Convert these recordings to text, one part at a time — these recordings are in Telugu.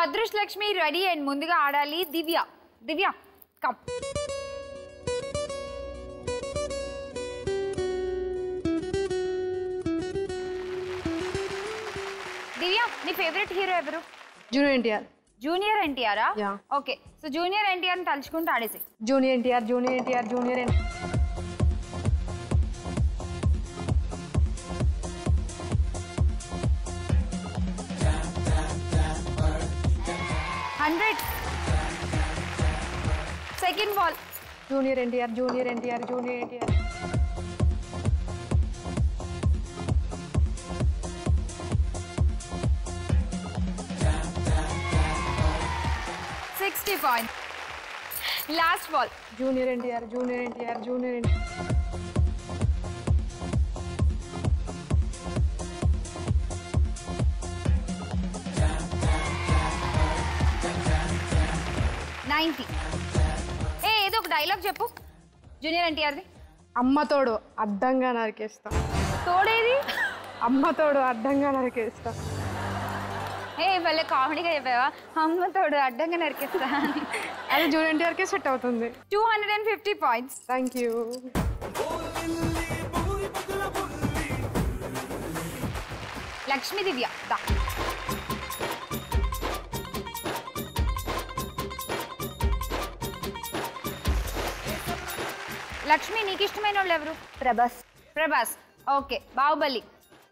అదృష్ట లక్ష్మి రెడీ అండ్ ముందుగా ఆడాలి దివ్య. దివ్య కమ్. దివ్య నీ ఫేవరెట్ హీరో ఎవరు? జూనియర్ ఎన్టీఆర్. జూనియర్ ఎన్టీఆరా? Yeah. Okay, so junior NTR ని తలుచుకుంటూ ఆడేసి. Junior NTR, junior NTR, junior NTR. 100. Second ball. Junior NTR, junior NTR, junior NTR. 60 points. Last ball. Junior NTR, junior NTR, junior NTR. 90. ఏదో ఒక డైలాగ్ చెప్పు జూనియర్ ఎన్టీఆర్ది. అమ్మ తోడు అడ్డంగా నరికేస్తా. తోడేది? అమ్మ తోడు అడ్డంగా నరికేస్తా. భలే కామెడీగా చెప్పావా? అమ్మ తోడు అడ్డంగా నరికేస్తా. అది జూనియర్ ఎన్టీఆర్కే సెట్ అవుతుంది. 250 points. Thank you. Lakshmi Divya దా. లక్ష్మి నీకు ఇష్టమైన వాళ్ళు ఎవరు? ప్రభాస్. ప్రభాస్. ఓకే, బాహుబలి.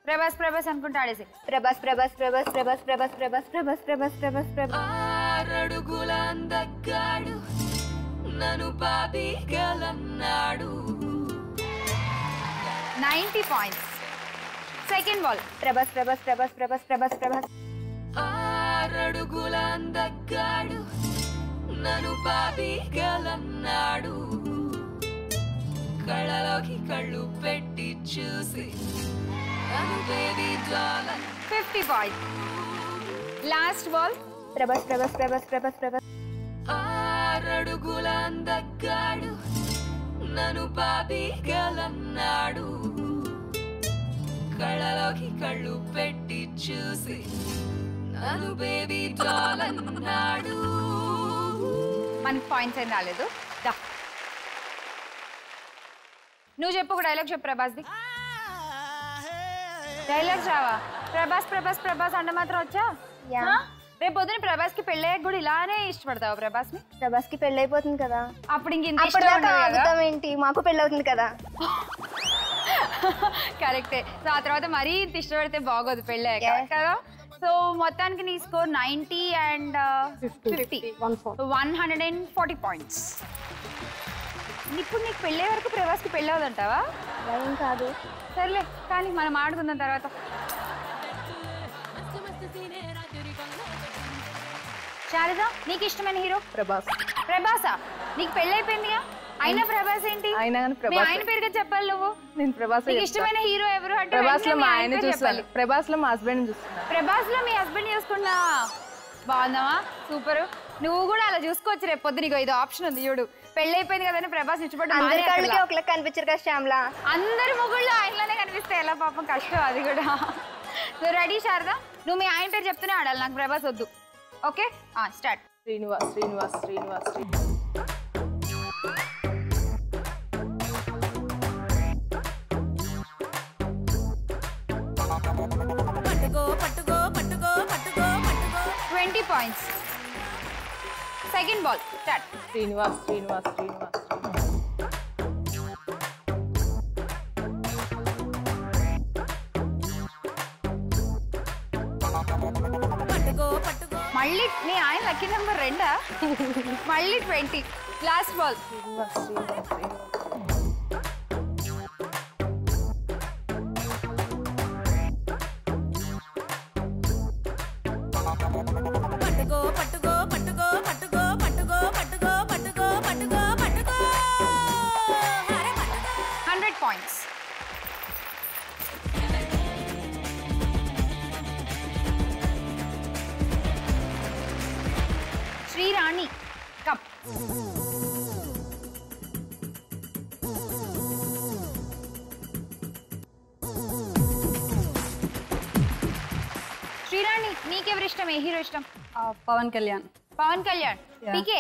ప్రభాస్ ప్రభాస్ అనుకుంటా ఆడేసి. ప్రభాస్ ప్రభాస్ ప్రభాస్ ప్రభాస్ ప్రభాస్ ప్రభాస్ ప్రభాస్ ప్రభాస్ ప్రభాస్ ప్రభాస్. ఆరడుగులందగాడు నన్ను బాబీగలన్నాడు. 90 points. Second ball. Prabhas Prabhas Prabhas Prabhas Prabhas Prabhas. ఆరడుగులందగాడు నన్ను బాబీగలన్నాడు. కళ్ళలోకి కళ్ళు పెట్టి చూసి 50 points. Last ball. Prabhas Prabhas Prabhas Prabhas Prabhas. ఆరడుగులందగాడు నన్ను బాబీగలన్నాడు. కళ్ళలోకి కళ్ళు పెట్టి చూసి నన్ను బేబీ డాల్ అన్నాడు. మనకి పాయింట్స్ ఏం రాలేదు. దా నువ్వు చెప్పు ఒక డైలాగ్ చెప్పు ప్రభాస్ది. డైలాగ్స్ రావా? ప్రభాస్ ప్రభాస్ ప్రభాస్ అంటే మాత్రం వచ్చా? రేపు పొద్దున ప్రభాస్ కి పెళ్ళయ్యాక కూడా ఇలానే ఇష్టపడతావు ప్రభాస్ ని? ప్రభాస్ కి పెళ్ళి అయిపోతుంది కదా, అప్పుడు ఇంక ఏంటి మాకు పెళ్ళి అవుతుంది కదా. కరెక్టే. సో ఆ తర్వాత మరీ ఇంత ఇష్టపడితే బాగోదు పెళ్ళయ్యాక కదా. సో మొత్తానికి నీ స్కోర్ 90 and 50. 140 points. ఇప్పుడు నీకు పెళ్ళే వరకు ప్రభాస్ కి పెళ్ళి అవుదంటావా? ఏం కాదు, సర్లే కానీ మనం ఆడుకుందాం తర్వాత. శారద నీకు ఇష్టమైన హీరో? ప్రభాస్. ప్రభాసా? నీకు పెళ్ళి అయిపోయిందిగా, అయినా ప్రభాస్ ఏంటి? అయినా కానీ మీ ఆయన పేరుగా చెప్పాలి నువ్వు. నేను ప్రభాస్. నీకు ఇష్టమైన హీరో ఎవరు అంటే ప్రభాస్ లో మా ఆయన చూస్తాను. ప్రభాస్ లో మా హస్బెండ్ చూస్తున్నా. ప్రభాస్ లో మీ హస్బెండ్ చూసుకున్నా. బాగుందామా? సూపర్. నువ్వు కూడా అలా చూసుకోవచ్చు రేపు పొద్దు. నీకు ఇది ఆప్షన్ ఉంది చూడు. పెళ్ళి అయిపోయింది కదా ప్రభాస్ ఇష్టపడ్డా. ఒకలా కనిపించరు కదా శ్యామ్లా. అందరి ముగ్గుళ్ళు ఆయనలోనే కనిపిస్తాయి. ఎలా పాపం కష్టం అది కూడా. నువ్వు రెడీ శారదా? నువ్వు మీ ఆయన పేరు చెప్తూనే ఆడాలి, నాకు ప్రభాస్ వద్దు. Okay start. శ్రీనివాస్ శ్రీనివాస్ శ్రీనివాస్ శ్రీనివాస్. పట్టుకో పట్టుకో పట్టుకో పట్టుకో పట్టుకో. 20 points. Second ball start. Srinivas Srinivas Srinivas Srinivas. పట్టుకో పట్టుకో. మళ్ళీ నీ ఆయన లక్కీ నెంబర్ 2. మళ్ళీ 20. Last ball. శ్రీనివాస్ శ్రీనివాస్ శ్రీనివాస్. పట్టుకో పట్టుకో పట్టుకో పట్టుకో పట్టుకో పట్టుకో పట్టుకో పట్టుకో పట్టుకో. 100 points. శ్రీరాణి కప్. శ్రీరాణి నీకెవరు ఇష్టం? ఏ హీరో ఇష్టం? పవన్ కళ్యాణ్. పవన్ కళ్యాణ్. పీకే.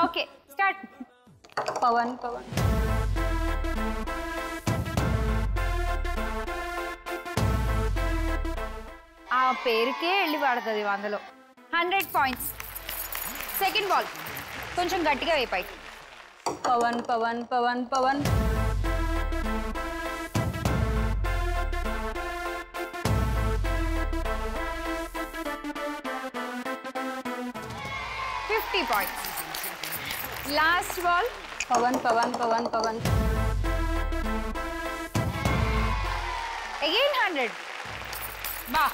Okay start. పవన్. ఆ పేరుకే వెళ్ళి పడుతుంది 100లో. 100 పాయింట్స్. సెకండ్ బాల్ కొంచెం గట్టిగా వేపాయి. Pawan. 50 points. Last ball. Pawan. Again 100. బా